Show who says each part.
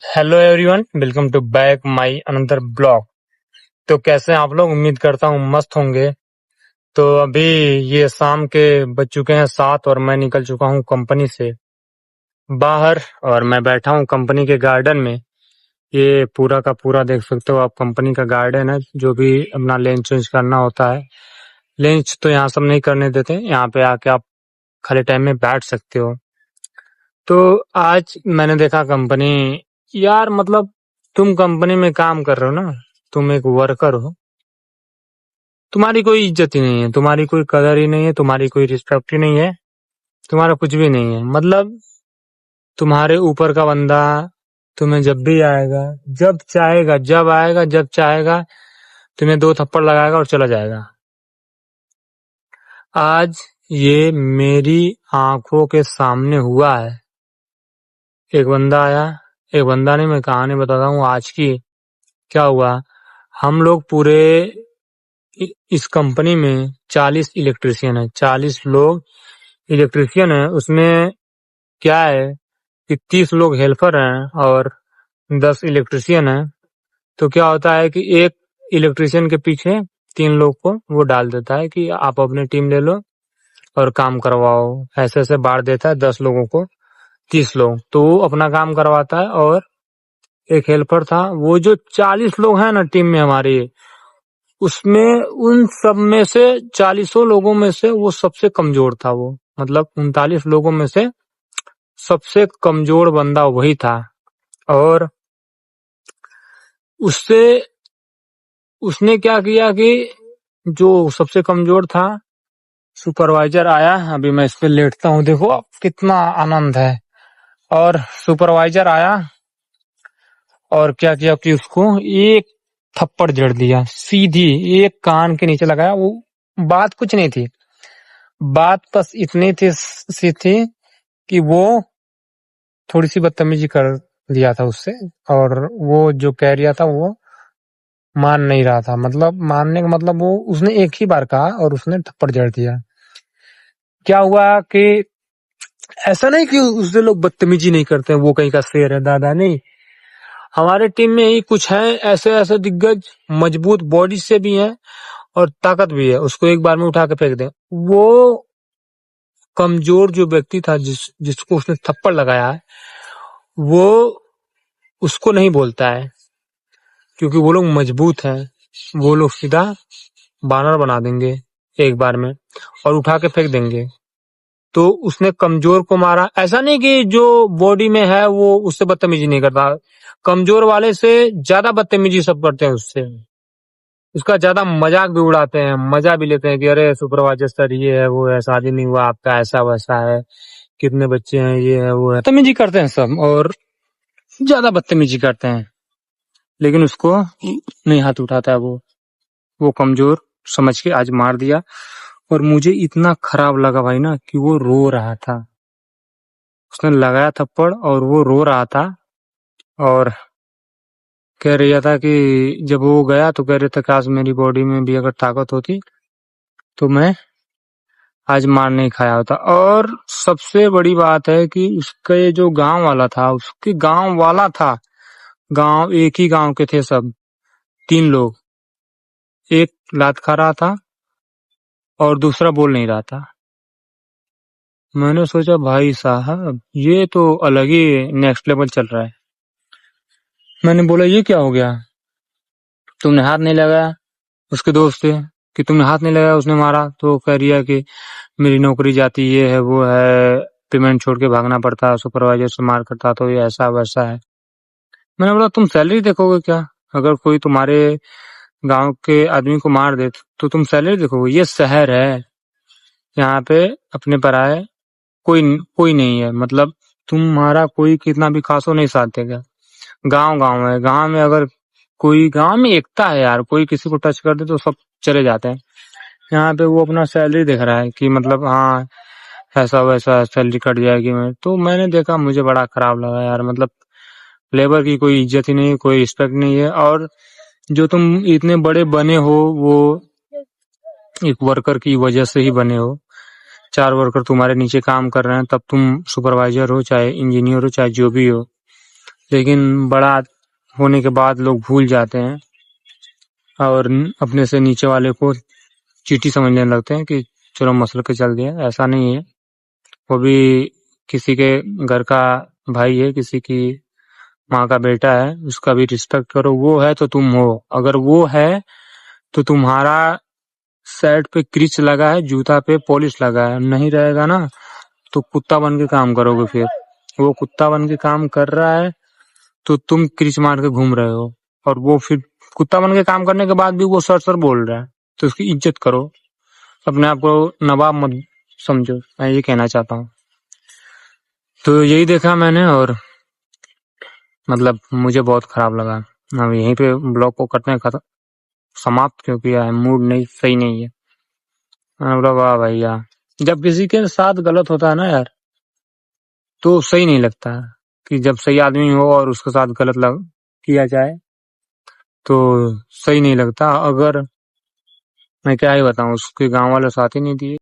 Speaker 1: Hello everyone, welcome to back my another blog. तो कैसे हैं आप लोग? उम्मीद करता हूँ मस्त होंगे। तो अभी ये शाम के बज चुके हैं 7 और मैं निकल चुका हूँ कंपनी से बाहर और मैं बैठा हूँ कंपनी के गार्डन में। ये पूरा का पूरा देख सकते हो आप, कंपनी का गार्डन है। जो भी अपना लंच वंच करना होता है, लंच तो यहाँ सब नहीं करने देते। यहाँ पे आके आप खाली टाइम में बैठ सकते हो। तो आज मैंने देखा कंपनी, यार मतलब तुम कंपनी में काम कर रहे हो ना, तुम एक वर्कर हो, तुम्हारी कोई इज्जत ही नहीं है, तुम्हारी कोई कदर ही नहीं है, तुम्हारी कोई रिस्पेक्ट ही नहीं है, तुम्हारा कुछ भी नहीं है। मतलब तुम्हारे ऊपर का बंदा तुम्हें जब भी आएगा, जब चाहेगा, जब आएगा, जब चाहेगा, तुम्हें 2 थप्पड़ लगाएगा और चला जाएगा। आज ये मेरी आंखों के सामने हुआ है। एक बंदा आया, एक बंदा नहीं, मैं कहानी बताता हूँ आज की। क्या हुआ, हम लोग पूरे इस कंपनी में 40 इलेक्ट्रिशियन है, 40 लोग इलेक्ट्रिशियन है। उसमें क्या है कि 30 लोग हेल्पर हैं और 10 इलेक्ट्रिशियन है। तो क्या होता है कि एक इलेक्ट्रिशियन के पीछे 3 लोग को वो डाल देता है कि आप अपनी टीम ले लो और काम करवाओ। ऐसे ऐसे बांट देता है 10 लोगों को, 30 लोग, तो वो अपना काम करवाता है। और एक हेल्पर था। वो जो 40 लोग हैं ना टीम में हमारी, उसमें उन सब में से 40 लोगों में से वो सबसे कमजोर था। वो मतलब 39 लोगों में से सबसे कमजोर बंदा वही था। और उससे उसने क्या किया कि जो सबसे कमजोर था, सुपरवाइजर आया। अभी मैं इस पे लेटता हूँ, देखो अब कितना आनंद है। और सुपरवाइजर आया और क्या किया कि उसको एक थप्पड़ जड़ दिया, सीधी एक कान के नीचे लगाया। वो बात कुछ नहीं थी, बात बस इतनी थी सी थी कि वो थोड़ी सी बदतमीजी कर लिया था उससे, और वो जो कह रिया था वो मान नहीं रहा था। मतलब मानने का मतलब, वो उसने एक ही बार कहा और उसने थप्पड़ जड़ दिया। क्या हुआ कि ऐसा नहीं कि उससे लोग बदतमीजी नहीं करते हैं, वो कहीं का शेर है दादा, नहीं। हमारे टीम में ही कुछ है ऐसे ऐसे दिग्गज, मजबूत बॉडी से भी हैं और ताकत भी है, उसको एक बार में उठा के फेंक दें। वो कमजोर जो व्यक्ति था, जिसको उसने थप्पड़ लगाया है, वो उसको नहीं बोलता है, क्योंकि वो लोग मजबूत हैं। वो लोग सीधा बानर बना देंगे एक बार में और उठा के फेंक देंगे। तो उसने कमजोर को मारा। ऐसा नहीं कि जो बॉडी में है वो उससे बदतमीजी नहीं करता, कमजोर वाले से ज्यादा बदतमीजी सब करते हैं उससे। उसका ज्यादा मजाक भी उड़ाते हैं, मजा भी लेते हैं कि अरे सुपरवाइजर सर ये है वो है, शादी नहीं हुआ आपका, ऐसा वैसा है, कितने बच्चे हैं, ये है वो है, बदतमीजी करते हैं सब और ज्यादा बदतमीजी करते हैं। लेकिन उसको नहीं हाथ उठाता है। वो कमजोर समझ के आज मार दिया। और मुझे इतना खराब लगा भाई ना कि वो रो रहा था। उसने लगाया थप्पड़ और वो रो रहा था और कह रहा था कि जब वो गया तो कह रहे थे काश मेरी बॉडी में भी अगर ताकत होती तो मैं आज मार नहीं खाया होता। और सबसे बड़ी बात है कि उसका ये जो गांव वाला था, उसके गांव वाला था, गांव एक ही गांव के थे सब, 3 लोग। एक लात खा रहा था और दूसरा बोल नहीं रहा था। मैंने सोचा भाई साहब ये तो अलग ही नेक्स्ट लेवल चल रहा है। मैंने बोला ये क्या हो गया, तुमने हाथ नहीं लगाया? उसके दोस्त से कि तुमने हाथ नहीं लगाया, उसने मारा। तो कह रिया कि मेरी नौकरी जाती, ये है वो है, पेमेंट छोड़ के भागना पड़ता, सुपरवाइजर से मार करता तो ये ऐसा वैसा है। मैंने बोला तुम सैलरी देखोगे क्या? अगर कोई तुम्हारे गांव के आदमी को मार दे तो तुम सैलरी देखोगे? ये शहर है, यहाँ पे अपने पराये कोई कोई नहीं है। मतलब तुम्हारा कोई कितना भी खास हो नहीं साथ देगा। गांव गांव है, गांव में अगर कोई, गांव में एकता है यार, कोई किसी को टच कर दे तो सब चले जाते हैं। यहाँ पे वो अपना सैलरी देख रहा है कि मतलब हाँ ऐसा वैसा सैलरी कट जाएगी। तो मैंने देखा, मुझे बड़ा खराब लगा यार। मतलब लेबर की कोई इज्जत ही नहीं, कोई रिस्पेक्ट नहीं है। और जो तुम इतने बड़े बने हो वो एक वर्कर की वजह से ही बने हो। 4 वर्कर तुम्हारे नीचे काम कर रहे हैं, तब तुम सुपरवाइजर हो, चाहे इंजीनियर हो, चाहे जो भी हो। लेकिन बड़ा होने के बाद लोग भूल जाते हैं और अपने से नीचे वाले को चींटी समझने लगते हैं कि चलो मसल के चल दिया। ऐसा नहीं है, वो भी किसी के घर का भाई है, किसी की माँ का बेटा है, उसका भी रिस्पेक्ट करो। वो है तो तुम हो, अगर वो है तो तुम्हारा शर्ट पे क्रीच लगा है, जूता पे पॉलिश लगा है, नहीं रहेगा ना तो कुत्ता बन के काम करोगे। फिर वो कुत्ता बन के काम कर रहा है तो तुम क्रीच मार के घूम रहे हो, और वो फिर कुत्ता बन के काम करने के बाद भी वो सर सर बोल रहा है, तो उसकी इज्जत करो, अपने आप को नवाब मत समझो। मैं ये कहना चाहता हूँ। तो यही देखा मैंने और मतलब मुझे बहुत खराब लगा। अब यहीं पे ब्लॉग को करते हैं खत्म, समाप्त क्यों किया है, मूड नहीं सही नहीं है। मैंने बोला वाह भैया, जब किसी के साथ गलत होता है ना यार तो सही नहीं लगता है, कि जब सही आदमी हो और उसके साथ गलत किया जाए तो सही नहीं लगता। अगर मैं क्या ही बताऊं, उसके गांव वाले साथ ही नहीं दिए।